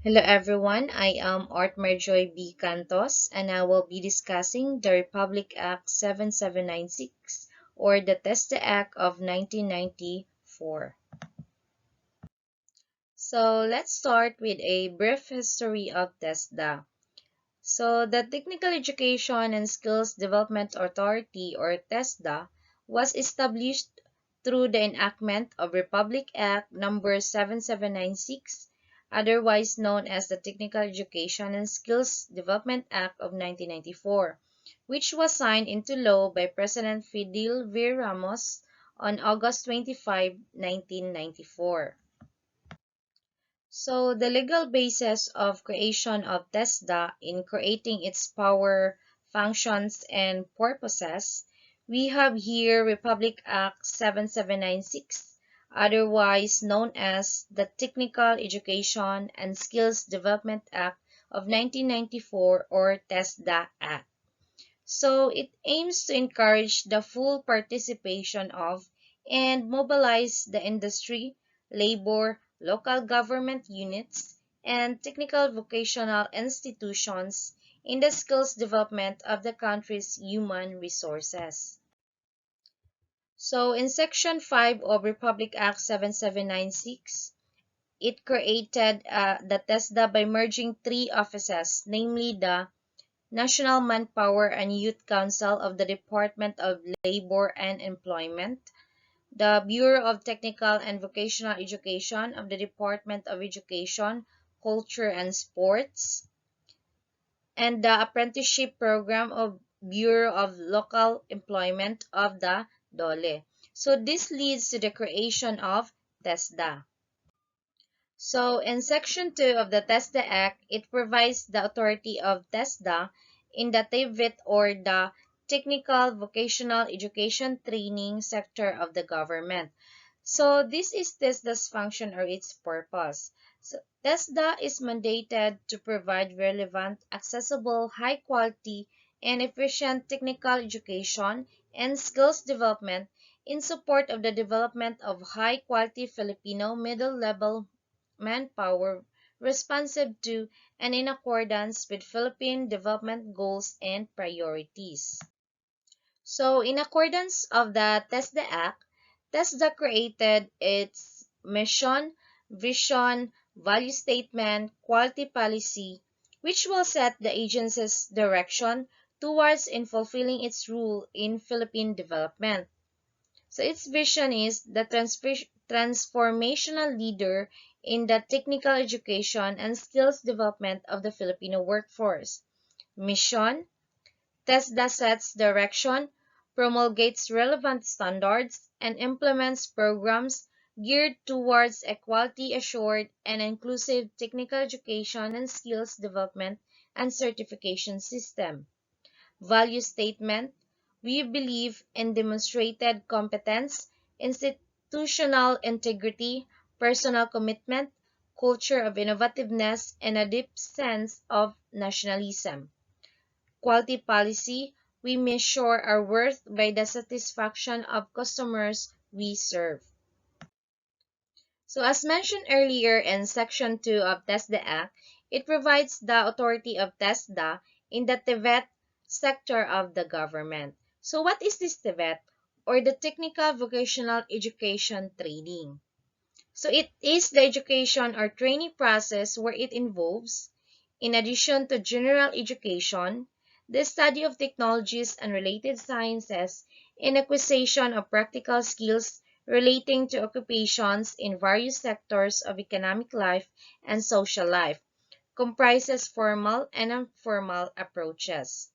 Hello everyone, I am Art Marjoy B. Cantos and I will be discussing the Republic Act 7796 or the TESDA Act of 1994. So let's start with a brief history of TESDA. So the Technical Education and Skills Development Authority or TESDA was established through the enactment of Republic Act number 7796, otherwise known as the Technical Education and Skills Development Act of 1994, which was signed into law by President Fidel V. Ramos on August 25, 1994. So the legal basis of creation of TESDA in creating its power, functions, and purposes, we have here Republic Act 7796, otherwise known as the Technical Education and Skills Development Act of 1994 or TESDA Act. So it aims to encourage the full participation of and mobilize the industry, labor, local government units, and technical vocational institutions in the skills development of the country's human resources. So in Section 5 of Republic Act 7796, it created the TESDA by merging three offices, namely the National Manpower and Youth Council of the Department of Labor and Employment, the Bureau of Technical and Vocational Education of the Department of Education, Culture and Sports, and the Apprenticeship Program of Bureau of Local Employment of the DOLE. So this leads to the creation of TESDA. So in Section 2 of the TESDA Act, it provides the authority of TESDA in the TVET or the Technical Vocational Education Training sector of the government. So this is TESDA's function or its purpose. So TESDA is mandated to provide relevant, accessible, high quality, and efficient technical education and skills development in support of the development of high quality Filipino middle level manpower responsive to and in accordance with Philippine development goals and priorities. So in accordance of the TESDA Act, TESDA created its mission, vision, value statement, quality policy, which will set the agency's direction towards in fulfilling its role in Philippine development. So its vision is the transformational leader in the technical education and skills development of the Filipino workforce. Mission: TESDA sets direction, promulgates relevant standards, and implements programs geared towards a quality-assured and inclusive technical education and skills development and certification system. Value statement: we believe in demonstrated competence, institutional integrity, personal commitment, culture of innovativeness, and a deep sense of nationalism. Quality policy: we measure our worth by the satisfaction of customers we serve. So as mentioned earlier in Section 2 of TESDA Act, it provides the authority of TESDA in the TVET sector of the government. So what is this TVET, or the Technical Vocational Education Training? So it is the education or training process where it involves, in addition to general education, the study of technologies and related sciences and acquisition of practical skills relating to occupations in various sectors of economic life and social life, comprises formal and informal approaches.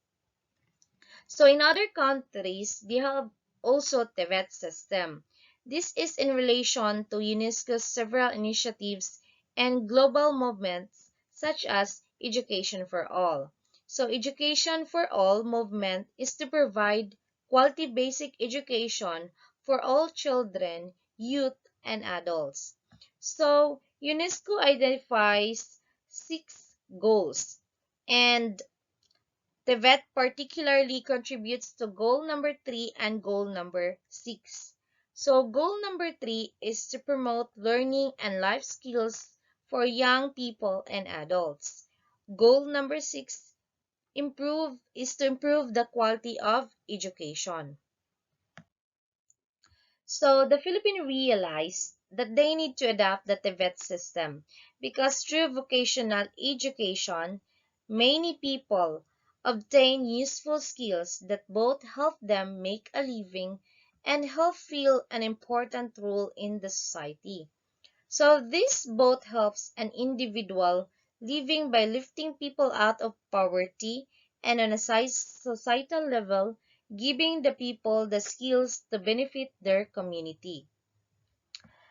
So in other countries, they have also TVET system. This is in relation to UNESCO's several initiatives and global movements such as Education for All. So Education for All movement is to provide quality basic education for all children, youth, and adults. So UNESCO identifies 6 goals, and TVET particularly contributes to goal number 3 and goal number 6. So goal number 3 is to promote learning and life skills for young people and adults. Goal number 6 is to improve the quality of education. So the Philippines realized that they need to adapt the TVET system because through vocational education, many people obtain useful skills that both help them make a living and help fill an important role in the society. So this both helps an individual living by lifting people out of poverty and on a societal level, giving the people the skills to benefit their community.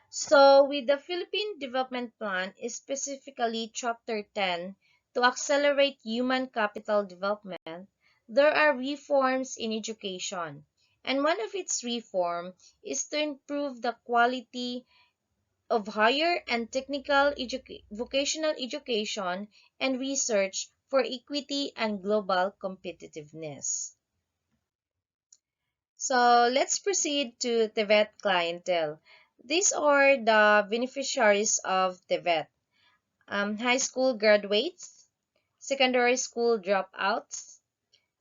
So with the Philippine Development Plan, specifically Chapter 10, to accelerate human capital development, there are reforms in education. And one of its reform is to improve the quality of higher and technical vocational education and research for equity and global competitiveness. So let's proceed to TVET clientele. These are the beneficiaries of TVET. High school graduates, secondary school dropouts,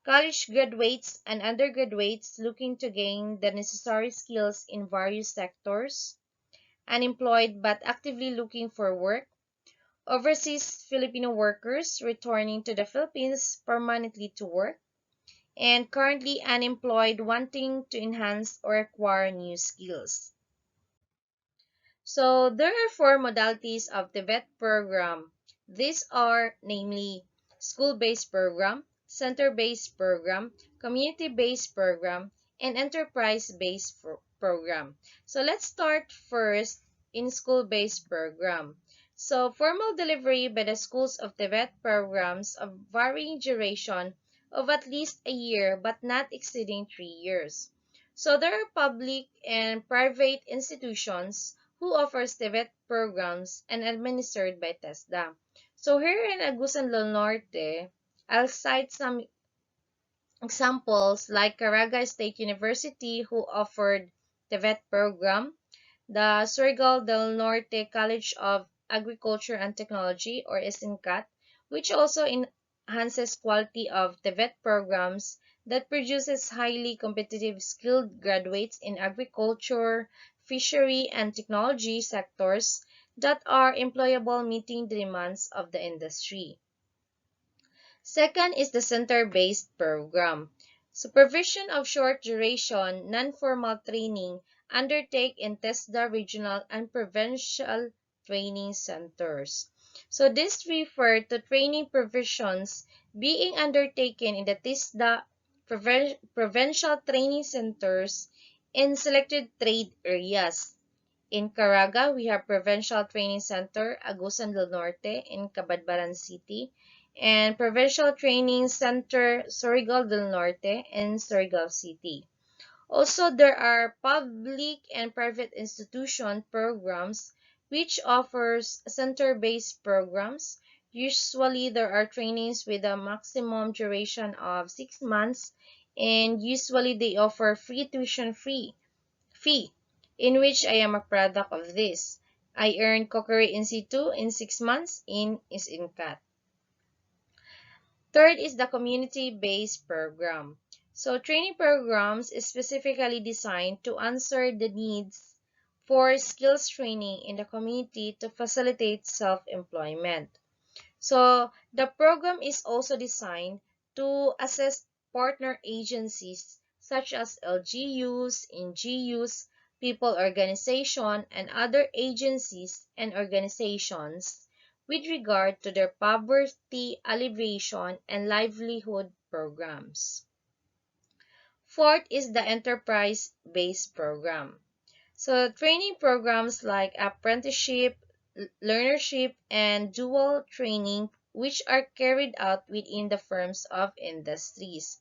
college graduates and undergraduates looking to gain the necessary skills in various sectors, unemployed but actively looking for work, overseas Filipino workers returning to the Philippines permanently to work, and currently unemployed wanting to enhance or acquire new skills. So there are four modalities of the VET program. These are namely school-based program, center-based program, community-based program, and enterprise-based program. So let's start first in school-based program. So formal delivery by the schools of the VET programs of varying duration of at least a year but not exceeding 3 years. So there are public and private institutions who offers TVET programs and administered by TESDA. So here in Agusan del Norte, I'll cite some examples like Caraga State University who offered TVET program, the Surigao del Norte College of Agriculture and Technology or SINCAT, which also enhances quality of TVET programs that produces highly competitive skilled graduates in agriculture, fishery, and technology sectors that are employable meeting the demands of the industry. Second is the center-based program. Supervision of short-duration, non-formal training undertake in TESDA regional and provincial training centers. So this refer to training provisions being undertaken in the TESDA provincial training centers in selected trade areas. In Caraga, we have Provincial Training Center, Agusan del Norte in Cabadbaran City, and Provincial Training Center, Surigao del Norte in Surigao City. Also, there are public and private institution programs which offers center-based programs. Usually, there are trainings with a maximum duration of 6 months, and usually they offer free tuition fee, in which I am a product of this. I earned Cookery in situ in 6 months in ISINCAT. Third is the community-based program. So training programs is specifically designed to answer the needs for skills training in the community to facilitate self-employment. So the program is also designed to assess partner agencies such as LGUs, NGUs, people organization, and other agencies and organizations with regard to their poverty alleviation and livelihood programs. Fourth is the enterprise-based program. So training programs like apprenticeship, learnership, and dual training which are carried out within the firms of industries.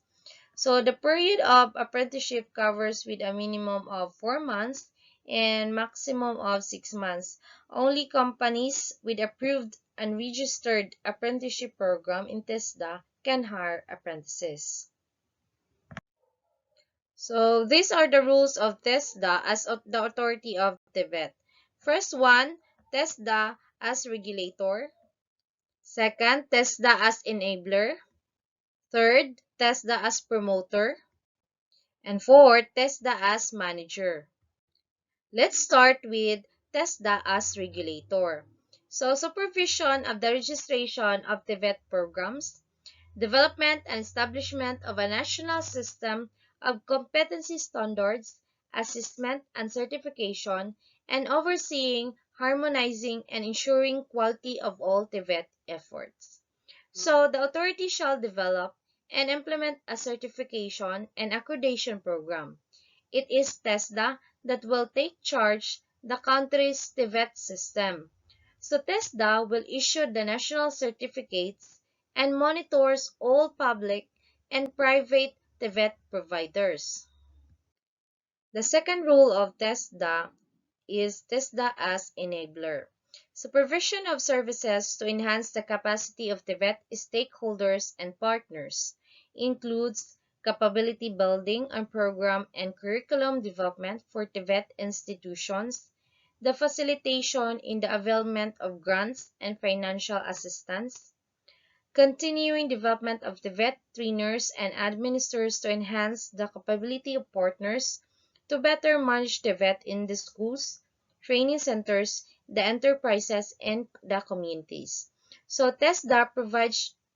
So the period of apprenticeship covers with a minimum of 4 months and maximum of 6 months. Only companies with approved and registered apprenticeship program in TESDA can hire apprentices. So these are the rules of TESDA as of the authority of TVET. First one, TESDA as regulator. Second, TESDA as enabler. Third, TESDA as promoter. And fourth, TESDA as manager. Let's start with TESDA as regulator. So, supervision of the registration of TVET programs, development and establishment of a national system of competency standards, assessment and certification, and overseeing, harmonizing, and ensuring quality of all TVET efforts. So, the authority shall develop and implement a certification and accreditation program. It is TESDA that will take charge the country's TVET system. So TESDA will issue the national certificates and monitors all public and private TVET providers. The second rule of TESDA is TESDA as enabler. Supervision of services to enhance the capacity of TVET stakeholders and partners includes capability building on program and curriculum development for TVET institutions, the facilitation in the availment of grants and financial assistance, continuing development of the vet trainers and administrators to enhance the capability of partners to better manage the vet in the schools, training centers, the enterprises, and the communities. So TESDA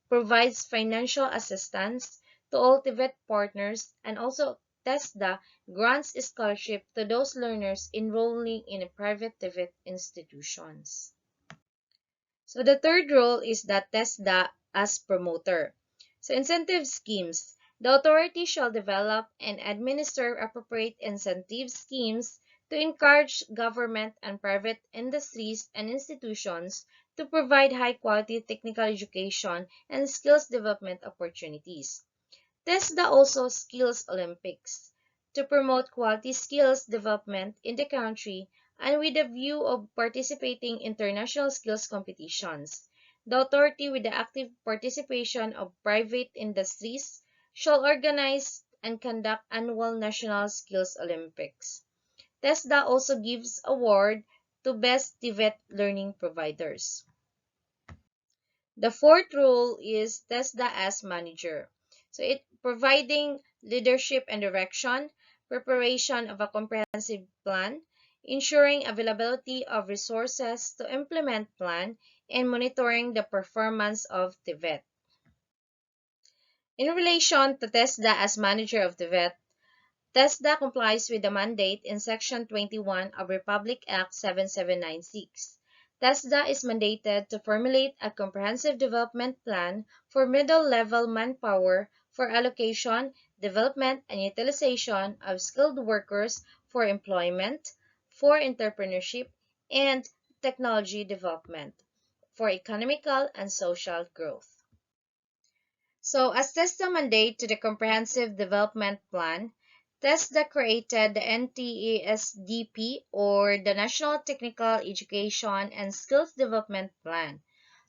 provides financial assistance to all TVET partners, and also TESDA grants scholarship to those learners enrolling in private TVET institutions. So the third role is that TESDA as promoter. So incentive schemes. The authority shall develop and administer appropriate incentive schemes to encourage government and private industries and institutions to provide high-quality technical education and skills development opportunities. TESDA also Skills Olympics to promote quality skills development in the country and with a view of participating in international skills competitions. The authority, with the active participation of private industries, shall organize and conduct annual national skills Olympics. TESDA also gives award to best TVET learning providers. The fourth role is TESDA as manager. So it providing leadership and direction, preparation of a comprehensive plan, ensuring availability of resources to implement plan, and monitoring the performance of the vet. In relation to TESDA as manager of the vet, TESDA complies with the mandate in Section 21 of Republic Act 7796. TESDA is mandated to formulate a comprehensive development plan for middle-level manpower for allocation, development, and utilization of skilled workers for employment, for entrepreneurship, and technology development, for economical and social growth. So, as TESDA mandate to the Comprehensive Development Plan, TESDA created the NTESDP, or the National Technical Education and Skills Development Plan.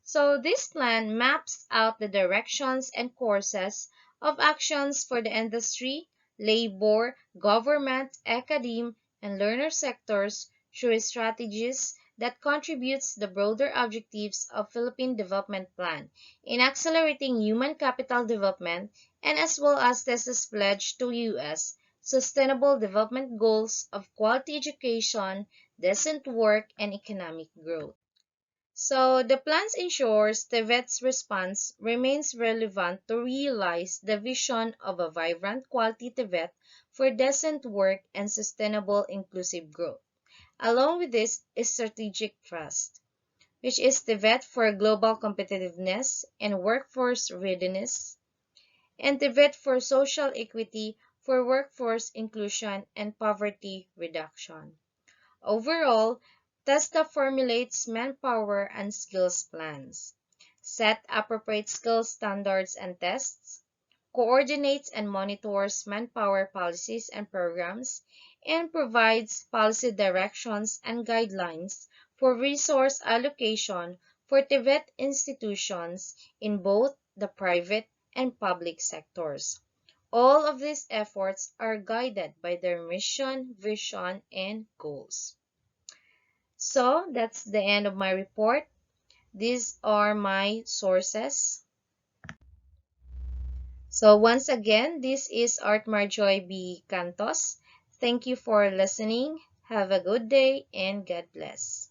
So, this plan maps out the directions and courses of actions for the industry, labor, government, academe, and learner sectors through strategies that contributes the broader objectives of Philippine Development Plan in accelerating human capital development, and as well as TESDA's pledge to U.S. Sustainable Development Goals of quality education, decent work, and economic growth. So the plan ensures the vet's response remains relevant to realize the vision of a vibrant quality TVET for decent work and sustainable inclusive growth. Along with this is strategic trust, which is the vet for global competitiveness and workforce readiness, and the vet for social equity for workforce inclusion and poverty reduction. Overall, TESDA formulates manpower and skills plans, set appropriate skills standards and tests, coordinates and monitors manpower policies and programs, and provides policy directions and guidelines for resource allocation for TVET institutions in both the private and public sectors. All of these efforts are guided by their mission, vision, and goals. So that's the end of my report. These are my sources. So once again, this is Art Marjoy B. Cantos. Thank you for listening. Have a good day and God bless.